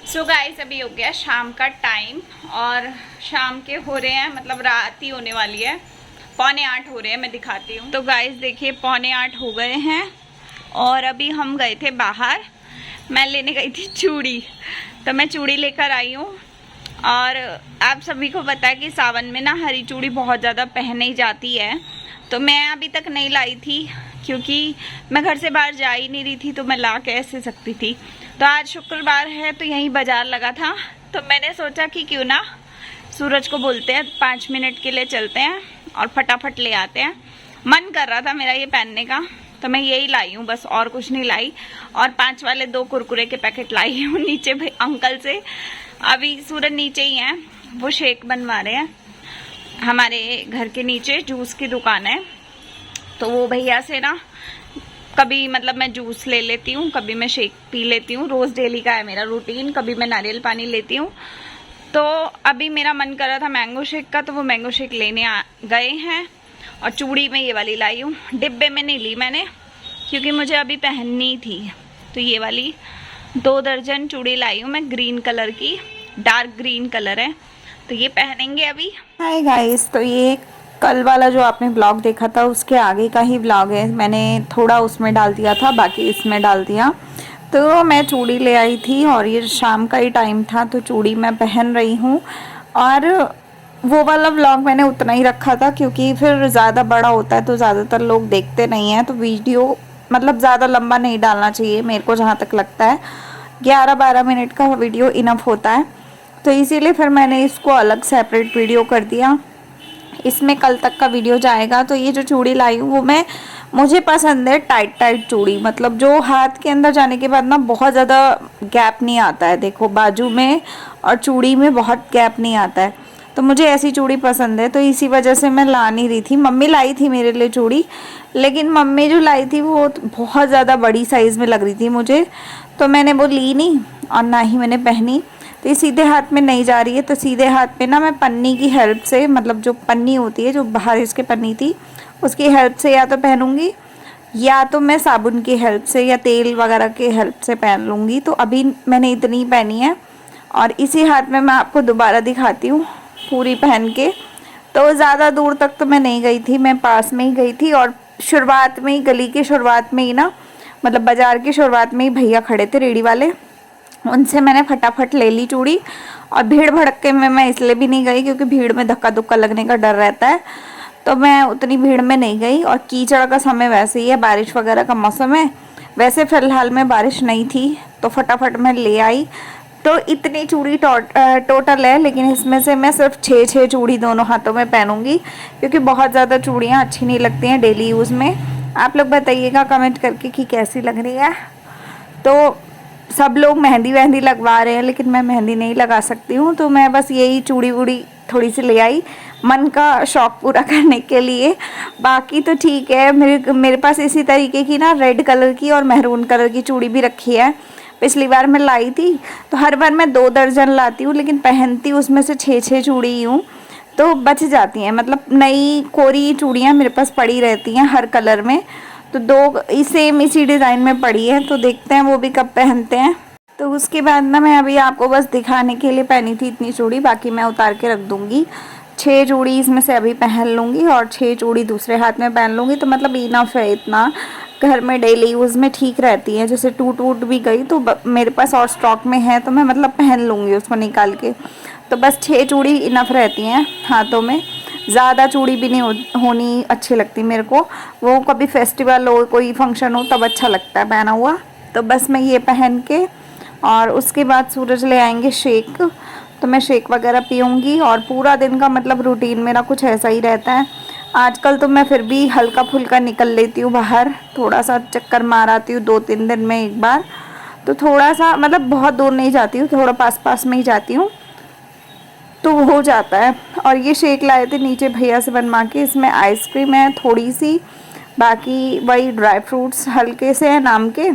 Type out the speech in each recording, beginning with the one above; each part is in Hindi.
सो गाइस अभी हो गया शाम का टाइम और शाम के हो रहे हैं, मतलब रात ही होने वाली है। 7:45 हो रहे हैं, मैं दिखाती हूँ। तो गाइस देखिए 7:45 हो गए हैं और अभी हम गए थे बाहर। मैं लेने गई थी चूड़ी, तो मैं चूड़ी लेकर आई हूँ। और आप सभी को पता है कि सावन में ना हरी चूड़ी बहुत ज़्यादा पहनी जाती है, तो मैं अभी तक नहीं लाई थी क्योंकि मैं घर से बाहर जा ही नहीं रही थी, तो मैं ला कैसे सकती थी। तो आज शुक्रवार है तो यहीं बाजार लगा था, तो मैंने सोचा कि क्यों ना सूरज को बोलते हैं 5 मिनट के लिए चलते हैं और फटाफट ले आते हैं। मन कर रहा था मेरा ये पहनने का, तो मैं यही लाई हूँ बस, और कुछ नहीं लाई। और 5 वाले 2 कुरकुरे के पैकेट लाई हूँ नीचे भाई अंकल से। अभी सूरज नीचे ही है, वो शेक बनवा रहे हैं। हमारे घर के नीचे जूस की दुकान है, तो वो भैया से ना कभी मतलब मैं जूस ले लेती हूँ, कभी मैं शेक पी लेती हूँ। रोज़ डेली का है मेरा रूटीन। कभी मैं नारियल पानी लेती हूँ। तो अभी मेरा मन कर रहा था मैंगो शेक का, तो वो मैंगो शेक लेने गए हैं। और चूड़ी में ये वाली लाई हूँ, डिब्बे में नहीं ली मैंने क्योंकि मुझे अभी पहननी थी। तो ये वाली 2 दर्जन चूड़ी लाई हूँ मैं, ग्रीन कलर की, डार्क ग्रीन कलर है, तो ये पहनेंगे अभी। हाय गाइस, तो ये कल वाला जो आपने ब्लॉग देखा था उसके आगे का ही ब्लॉग है। मैंने थोड़ा उसमें डाल दिया था, बाकी इसमें डाल दिया। तो मैं चूड़ी ले आई थी और ये शाम का ही टाइम था, तो चूड़ी मैं पहन रही हूँ। और वो वाला ब्लॉग मैंने उतना ही रखा था क्योंकि फिर ज़्यादा बड़ा होता है तो ज़्यादातर लोग देखते नहीं हैं, तो वीडियो मतलब ज़्यादा लंबा नहीं डालना चाहिए मेरे को जहाँ तक लगता है। 11-12 मिनट का वीडियो इनफ होता है, तो इसीलिए फिर मैंने इसको अलग सेपरेट वीडियो कर दिया। इसमें कल तक का वीडियो जाएगा। तो ये जो चूड़ी लाई हूँ वो मुझे पसंद है टाइट टाइट चूड़ी, मतलब जो हाथ के अंदर जाने के बाद ना बहुत ज़्यादा गैप नहीं आता है। देखो बाजू में और चूड़ी में बहुत गैप नहीं आता है, तो मुझे ऐसी चूड़ी पसंद है। तो इसी वजह से मैं ला नहीं रही थी। मम्मी लाई थी मेरे लिए चूड़ी, लेकिन मम्मी जो लाई थी वो बहुत ज़्यादा बड़ी साइज़ में लग रही थी मुझे, तो मैंने वो ली नहीं और ना ही मैंने पहनी। तो ये सीधे हाथ में नहीं जा रही है, तो सीधे हाथ में ना मैं पन्नी की हेल्प से, मतलब जो पन्नी होती है जो बाहर इसके पन्नी थी उसकी हेल्प से या तो पहनूंगी, या तो मैं साबुन की हेल्प से या तेल वगैरह की हेल्प से पहन लूँगी। तो अभी मैंने इतनी पहनी है और इसी हाथ में मैं आपको दोबारा दिखाती हूँ पूरी पहन के। तो ज़्यादा दूर तक तो मैं नहीं गई थी, मैं पास में ही गई थी। और शुरुआत में ही, गली की शुरुआत में ही ना, मतलब बाज़ार की शुरुआत में ही भैया खड़े थे रेडी वाले, उनसे मैंने फटाफट ले ली चूड़ी। और भीड़ भड़के में मैं इसलिए भी नहीं गई क्योंकि भीड़ में धक्का धुक्का लगने का डर रहता है, तो मैं उतनी भीड़ में नहीं गई। और कीचड़ का समय वैसे ही है, बारिश वगैरह का मौसम है। वैसे फ़िलहाल में बारिश नहीं थी, तो फटाफट मैं ले आई। तो इतनी चूड़ी टोटल है, लेकिन इसमें से मैं सिर्फ 6 चूड़ी दोनों हाथों में पहनूंगी क्योंकि बहुत ज़्यादा चूड़ियाँ अच्छी नहीं लगती हैं डेली यूज़ में। आप लोग बताइएगा कमेंट करके कि कैसी लग रही है। तो सब लोग मेहंदी वहंदी लगवा रहे हैं, लेकिन मैं मेहंदी नहीं लगा सकती हूँ, तो मैं बस यही चूड़ी वूड़ी थोड़ी सी ले आई मन का शौक़ पूरा करने के लिए। बाकी तो ठीक है। मेरे पास इसी तरीके की ना रेड कलर की और मैरून कलर की चूड़ी भी रखी है। पिछली बार मैं लाई थी, तो हर बार मैं 2 दर्जन लाती हूँ, लेकिन पहनती उसमें से 6 चूड़ी ही हूँ, तो बच जाती हैं। मतलब नई कोरी चूड़ियाँ मेरे पास पड़ी रहती हैं हर कलर में, तो 2 सेम इसी डिज़ाइन में पड़ी है, तो देखते हैं वो भी कब पहनते हैं। तो उसके बाद ना मैं अभी आपको बस दिखाने के लिए पहनी थी इतनी चूड़ी, बाकी मैं उतार के रख दूँगी। 6 चूड़ी इसमें से अभी पहन लूँगी और 6 चूड़ी दूसरे हाथ में पहन लूँगी, तो मतलब इनफ है इतना। घर में डेली यूज़ में ठीक रहती है। जैसे टूट भी गई तो मेरे पास और स्टॉक में है, तो मैं मतलब पहन लूँगी उसको निकाल के। तो बस 6 चूड़ी इनफ रहती हैं हाथों में, ज़्यादा चूड़ी भी नहीं होनी अच्छी लगती मेरे को। वो कभी फेस्टिवल हो, कोई फंक्शन हो, तब अच्छा लगता है पहना हुआ। तो बस मैं ये पहन के, और उसके बाद सूरज ले आएंगे शेक, तो मैं शेक वगैरह पीऊँगी। और पूरा दिन का मतलब रूटीन मेरा कुछ ऐसा ही रहता है। आजकल तो मैं फिर भी हल्का फुल्का निकल लेती हूँ बाहर, थोड़ा सा चक्कर मार आती हूँ 2-3 दिन में एक बार। तो थोड़ा सा मतलब बहुत दूर नहीं जाती हूँ, थोड़ा पास में ही जाती हूँ, तो हो जाता है। और ये शेक लाए थे नीचे भैया से बनवा के, इसमें आइसक्रीम है थोड़ी सी, बाकी वही ड्राई फ्रूट्स हल्के से है नाम के,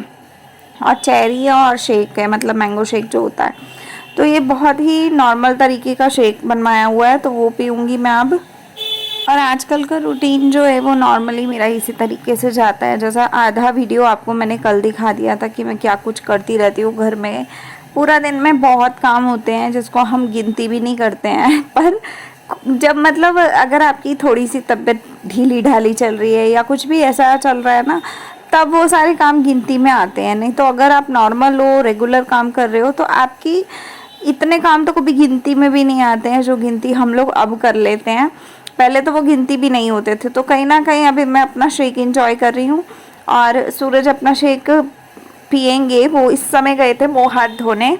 और चेरी है और शेक है, मतलब मैंगो शेक जो होता है। तो ये बहुत ही नॉर्मल तरीके का शेक बनवाया हुआ है, तो वो पीऊँगी मैं अब। और आजकल का रूटीन जो है वो नॉर्मली मेरा इसी तरीके से जाता है। जैसा आधा वीडियो आपको मैंने कल दिखा दिया था कि मैं क्या कुछ करती रहती हूँ घर में, पूरा दिन में बहुत काम होते हैं जिसको हम गिनती भी नहीं करते हैं पर जब मतलब अगर आपकी थोड़ी सी तबीयत ढीली ढाली चल रही है या कुछ भी ऐसा चल रहा है ना, तब वो सारे काम गिनती में आते हैं। नहीं तो अगर आप नॉर्मल हो, रेगुलर काम कर रहे हो, तो आपकी इतने काम तो कभी गिनती में भी नहीं आते हैं जो गिनती हम लोग अब कर लेते हैं। पहले तो वो गिनती भी नहीं होते थे। तो कहीं ना कहीं अभी मैं अपना शेक इंजॉय कर रही हूँ और सूरज अपना शेक पियेंगे। वो इस समय गए थे मुँह हाथ धोने,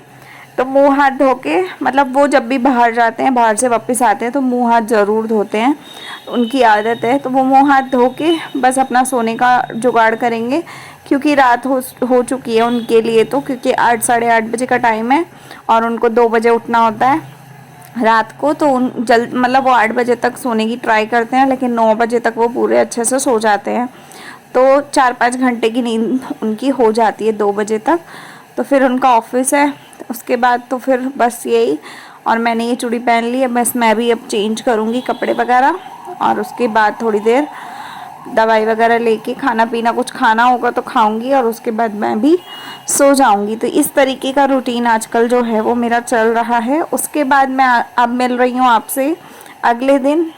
तो मुंह हाथ धो के मतलब वो जब भी बाहर जाते हैं, बाहर से वापस आते हैं तो मुंह हाथ ज़रूर धोते हैं, उनकी आदत है। तो वो मुंह हाथ धो के बस अपना सोने का जुगाड़ करेंगे, क्योंकि रात हो चुकी है उनके लिए। तो क्योंकि 8 साढ़े 8 बजे का टाइम है और उनको 2 बजे उठना होता है रात को। तो उन जल्द मतलब वो 8 बजे तक सोने की ट्राई करते हैं, लेकिन 9 बजे तक वो पूरे अच्छे से सो जाते हैं। तो 4-5 घंटे की नींद उनकी हो जाती है 2 बजे तक। तो फिर उनका ऑफिस है, उसके बाद तो फिर बस यही। और मैंने ये चूड़ी पहन ली है, बस मैं भी अब चेंज करूँगी कपड़े वगैरह और उसके बाद थोड़ी देर दवाई वगैरह लेके खाना पीना कुछ खाना होगा तो खाऊंगी और उसके बाद मैं भी सो जाऊंगी। तो इस तरीके का रूटीन आजकल जो है वो मेरा चल रहा है। उसके बाद मैं अब मिल रही हूँ आपसे अगले दिन।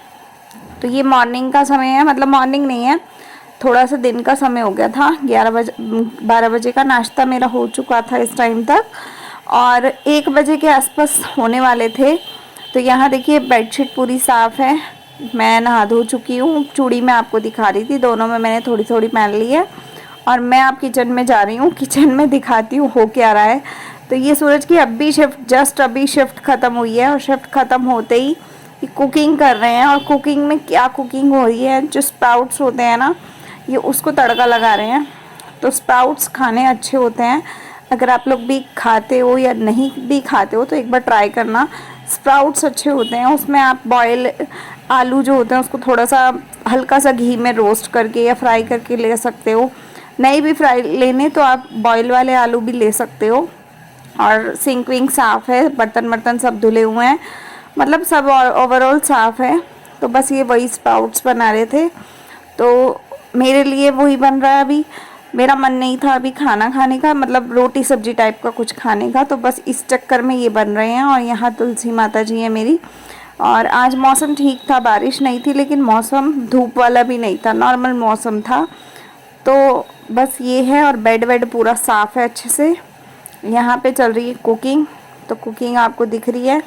तो ये मॉर्निंग का समय है, मतलब मॉर्निंग नहीं है, थोड़ा सा दिन का समय हो गया था। 12 बजे का नाश्ता मेरा हो चुका था इस टाइम तक और 1 बजे के आसपास होने वाले थे। तो यहाँ देखिए बेडशीट पूरी साफ़ है, मैं नहा धो चुकी हूँ। चूड़ी मैं आपको दिखा रही थी, दोनों में मैंने थोड़ी थोड़ी पहन ली है। और मैं आप किचन में जा रही हूँ, किचन में दिखाती हूँ हो क्या रहा है। तो ये सूरज की अभी शिफ्ट ख़त्म हुई है और शिफ्ट ख़त्म होते ही कुकिंग कर रहे हैं। और कुकिंग में क्या कुकिंग हो रही है, जो स्प्राउट्स होते हैं ना, ये उसको तड़का लगा रहे हैं। तो स्प्राउट्स खाने अच्छे होते हैं, अगर आप लोग भी खाते हो या नहीं भी खाते हो तो एक बार ट्राई करना। स्प्राउट्स अच्छे होते हैं, उसमें आप बॉयल आलू जो होते हैं उसको थोड़ा सा हल्का सा घी में रोस्ट करके या फ्राई करके ले सकते हो। नहीं भी फ्राई लेने तो आप बॉयल वाले आलू भी ले सकते हो। और सिंक विंक साफ़ है, बर्तन सब धुले हुए हैं, मतलब सब ओवरऑल साफ़ है। तो बस ये वही स्प्राउट्स बना रहे थे, तो मेरे लिए वही बन रहा है। अभी मेरा मन नहीं था अभी खाना खाने का, मतलब रोटी सब्जी टाइप का कुछ खाने का, तो बस इस चक्कर में ये बन रहे हैं। और यहाँ तुलसी माता जी है मेरी। और आज मौसम ठीक था, बारिश नहीं थी, लेकिन मौसम धूप वाला भी नहीं था, नॉर्मल मौसम था। तो बस ये है। और बेड वेड पूरा साफ़ है अच्छे से। यहाँ पे चल रही है कुकिंग, तो कुकिंग आपको दिख रही है।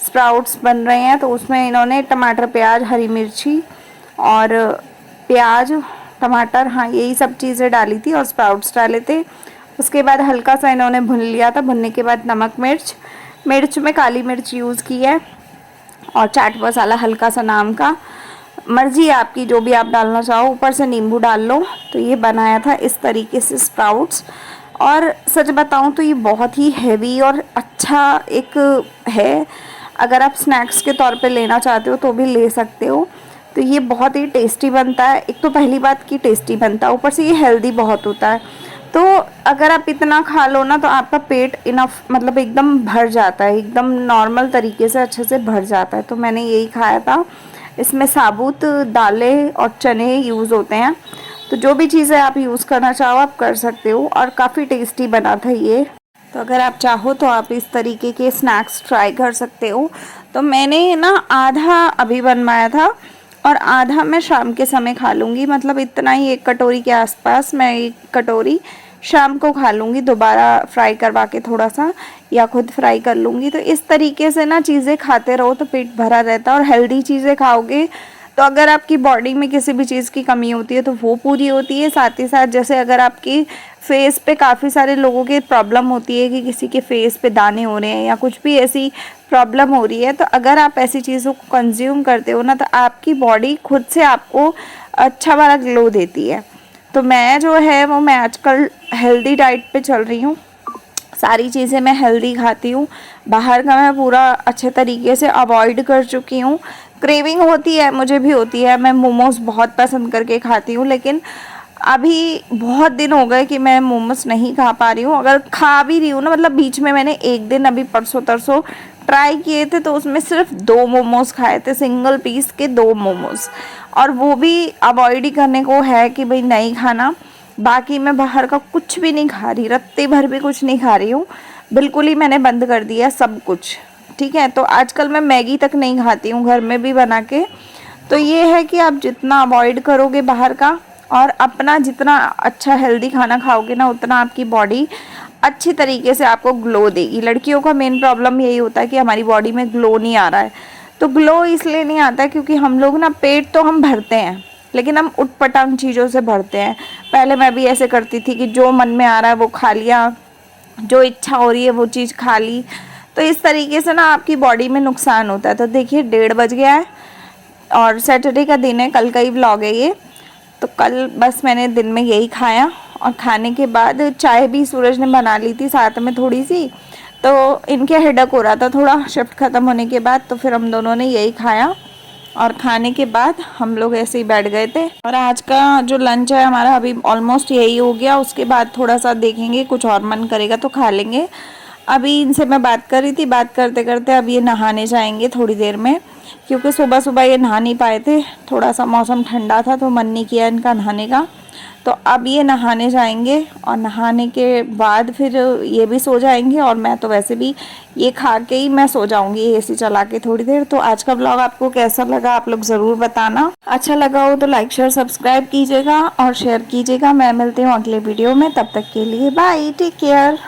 स्प्राउट्स बन रहे हैं, तो उसमें इन्होंने टमाटर, प्याज, हरी मिर्ची और प्याज, टमाटर, हाँ यही सब चीज़ें डाली थी और स्प्राउट्स डाले थे। उसके बाद हल्का सा इन्होंने भून लिया था, भुनने के बाद नमक मिर्च में काली मिर्च यूज़ की है और चाट मसाला हल्का सा नाम का, मर्जी है आपकी जो भी आप डालना चाहो, ऊपर से नींबू डाल लो। तो ये बनाया था इस तरीके से स्प्राउट्स। और सच बताऊं तो ये बहुत ही हैवी और अच्छा एक है, अगर आप स्नैक्स के तौर पे लेना चाहते हो तो भी ले सकते हो। तो ये बहुत ही टेस्टी बनता है, एक तो पहली बात कि टेस्टी बनता है, ऊपर से ये हेल्दी बहुत होता है। तो अगर आप इतना खा लो ना तो आपका पेट इनफ मतलब एकदम भर जाता है, एकदम नॉर्मल तरीके से अच्छे से भर जाता है। तो मैंने यही खाया था। इसमें साबुत दालें और चने यूज़ होते हैं, तो जो भी चीज़ें आप यूज़ करना चाहो आप कर सकते हो। और काफ़ी टेस्टी बना था ये। तो अगर आप चाहो तो आप इस तरीके के स्नैक्स ट्राई कर सकते हो। तो मैंने ना आधा अभी बनवाया था और आधा मैं शाम के समय खा लूँगी, मतलब इतना ही, 1 कटोरी के आसपास मैं 1 कटोरी शाम को खा लूँगी, दोबारा फ्राई करवा के थोड़ा सा या खुद फ्राई कर लूँगी। तो इस तरीके से ना चीज़ें खाते रहो तो पेट भरा रहता है। और हेल्दी चीज़ें खाओगे तो अगर आपकी बॉडी में किसी भी चीज़ की कमी होती है तो वो पूरी होती है। साथ ही साथ जैसे अगर आपकी फेस पे काफ़ी सारे लोगों के प्रॉब्लम होती है कि किसी के फेस पे दाने हो रहे हैं या कुछ भी ऐसी प्रॉब्लम हो रही है, तो अगर आप ऐसी चीज़ों को कंज्यूम करते हो ना तो आपकी बॉडी खुद से आपको अच्छा वाला ग्लो देती है। तो मैं जो है वो मैं आजकल हेल्दी डाइट पे चल रही हूँ, सारी चीज़ें मैं हेल्दी खाती हूँ। बाहर का मैं पूरा अच्छे तरीके से अवॉइड कर चुकी हूँ। क्रेविंग होती है, मुझे भी होती है, मैं मोमोज़ बहुत पसंद करके खाती हूँ, लेकिन अभी बहुत दिन हो गए कि मैं मोमोज़ नहीं खा पा रही हूँ। अगर खा भी रही हूँ ना, मतलब बीच में मैंने एक दिन अभी परसों तरसों ट्राई किए थे, तो उसमें सिर्फ 2 मोमोज़ खाए थे, सिंगल पीस के 2 मोमोज़, और वो भी अवॉइड ही करने को है कि भाई नहीं खाना। बाकी मैं बाहर का कुछ भी नहीं खा रही, रत्ते भर भी कुछ नहीं खा रही हूँ। बिल्कुल ही मैंने बंद कर दिया सब कुछ, ठीक है। तो आजकल मैं मैगी तक नहीं खाती हूँ घर में भी बना के। तो ये है कि आप जितना अवॉइड करोगे बाहर का और अपना जितना अच्छा हेल्दी खाना खाओगे ना, उतना आपकी बॉडी अच्छी तरीके से आपको ग्लो देगी। लड़कियों का मेन प्रॉब्लम यही होता है कि हमारी बॉडी में ग्लो नहीं आ रहा है। तो ग्लो इसलिए नहीं आता है क्योंकि हम लोग ना पेट तो हम भरते हैं, लेकिन हम उटपटांग चीज़ों से भरते हैं। पहले मैं भी ऐसे करती थी कि जो मन में आ रहा है वो खा लिया, जो इच्छा हो रही है वो चीज़ खा ली। तो इस तरीके से ना आपकी बॉडी में नुकसान होता है। तो देखिए 1:30 बज गया है और सैटरडे का दिन है, कल का ही व्लॉग है ये। तो कल बस मैंने दिन में यही खाया और खाने के बाद चाय भी सूरज ने बना ली थी साथ में थोड़ी सी। तो इनके हेडेक हो रहा था थोड़ा शिफ्ट ख़त्म होने के बाद, तो फिर हम दोनों ने यही खाया और खाने के बाद हम लोग ऐसे ही बैठ गए थे। और आज का जो लंच है हमारा अभी ऑलमोस्ट यही हो गया। उसके बाद थोड़ा सा देखेंगे, कुछ और मन करेगा तो खा लेंगे। अभी इनसे मैं बात कर रही थी, बात करते करते अब ये नहाने जाएंगे थोड़ी देर में, क्योंकि सुबह सुबह ये नहा नहीं पाए थे, थोड़ा सा मौसम ठंडा था तो मन नहीं किया इनका नहाने का। तो अब ये नहाने जाएंगे और नहाने के बाद फिर ये भी सो जाएंगे और मैं तो वैसे भी ये खा के ही मैं सो जाऊंगी एसी चला के थोड़ी देर। तो आज का ब्लॉग आपको कैसा लगा आप लोग ज़रूर बताना। अच्छा लगा हो तो लाइक शेयर सब्सक्राइब कीजिएगा और शेयर कीजिएगा। मैं मिलती हूँ अगले वीडियो में, तब तक के लिए बाय, टेक केयर।